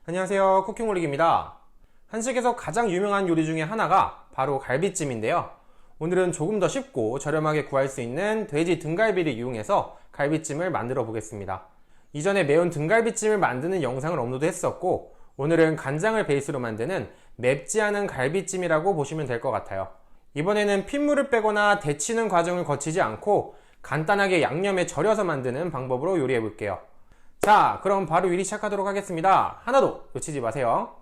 안녕하세요, 쿠킹홀릭입니다. 한식에서 가장 유명한 요리 중에 하나가 바로 갈비찜인데요. 오늘은 조금 더 쉽고 저렴하게 구할 수 있는 돼지 등갈비를 이용해서 갈비찜을 만들어 보겠습니다. 이전에 매운 등갈비찜을 만드는 영상을 업로드했었고, 오늘은 간장을 베이스로 만드는 맵지 않은 갈비찜이라고 보시면 될 것 같아요. 이번에는 핏물을 빼거나 데치는 과정을 거치지 않고 간단하게 양념에 절여서 만드는 방법으로 요리해 볼게요. 자, 그럼 바로 요리 시작하도록 하겠습니다. 하나도 놓치지 마세요.